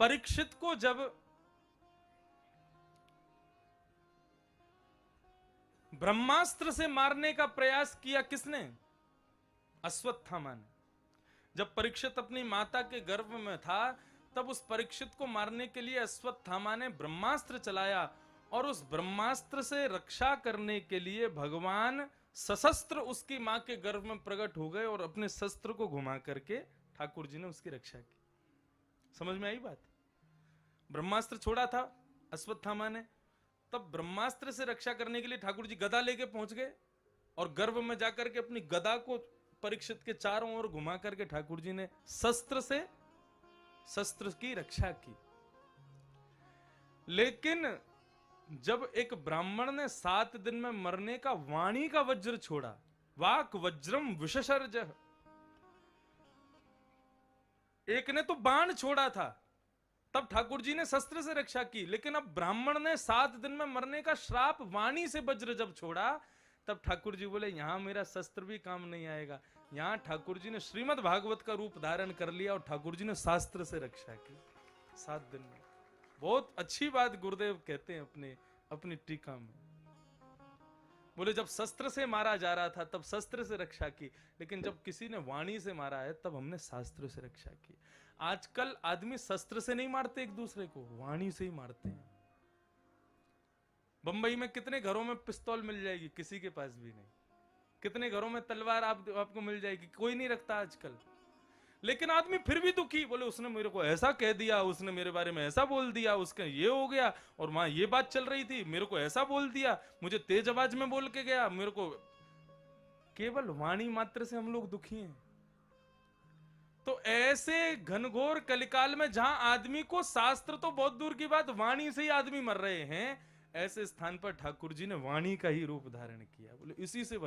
परीक्षित को जब ब्रह्मास्त्र से मारने का प्रयास किया किसने? अश्वत्थामा ने। जब परीक्षित अपनी माता के गर्भ में था तब उस परीक्षित को मारने के लिए अश्वत्थामा ने ब्रह्मास्त्र चलाया और उस ब्रह्मास्त्र से रक्षा करने के लिए भगवान सशस्त्र उसकी मां के गर्भ में प्रकट हो गए और अपने शस्त्र को घुमा करके ठाकुर जी ने उसकी रक्षा की। समझ में आई बात? ब्रह्मास्त्र छोड़ा था अश्वत्थामा ने, तब ब्रह्मास्त्र से रक्षा करने के लिए ठाकुर जी गदा लेके पहुंच गए और गर्भ में जाकर के अपनी गदा को परीक्षित के चारों ओर घुमा करके ठाकुर जी ने शस्त्र की रक्षा की। लेकिन जब एक ब्राह्मण ने 7 दिन में मरने का वाणी का वज्र छोड़ा, वाक वज्रम विशसर्ज, एक ने तो बाण छोड़ा था, तब ठाकुर जी ने शस्त्र से रक्षा की। लेकिन अब ब्राह्मण ने 7 दिन में मरने का श्राप वाणी से वज्र जब छोड़ा, तब ठाकुर जी बोले यहां मेरा शस्त्र भी काम नहीं आएगा। यहां ठाकुर जी ने श्रीमद् भागवत का रूप धारण कर लिया और ठाकुर जी ने शास्त्र से रक्षा की 7 दिन में। बहुत अच्छी बात गुरुदेव कहते हैं अपनी टीका में। बोले जब शस्त्र से मारा जा रहा था तब शस्त्र से रक्षा की, लेकिन जब किसी ने वाणी से मारा है तब हमने शास्त्र से रक्षा की। आजकल आदमी शस्त्र से नहीं मारते एक दूसरे को, वाणी से ही मारते हैं। बंबई में कितने घरों में पिस्तौल मिल जाएगी, किसी के पास भी नहीं। कितने घरों में तलवार आपको मिल जाएगी, कोई नहीं रखता आजकल। लेकिन आदमी फिर भी दुखी, बोले उसने मेरे को ऐसा कह दिया, उसने मेरे बारे में ऐसा बोल दिया, उसका ये हो गया, और वहां ये बात चल रही थी, मेरे को ऐसा बोल दिया, मुझे तेज आवाज में बोल के गया, मेरे को। केवल वाणी मात्र से हम लोग दुखी हैं। तो ऐसे घनघोर कलिकाल में जहां आदमी को शास्त्र तो बहुत दूर की बात, वाणी से ही आदमी मर रहे हैं, ऐसे स्थान पर ठाकुर जी ने वाणी का ही रूप धारण किया। बोले इसी से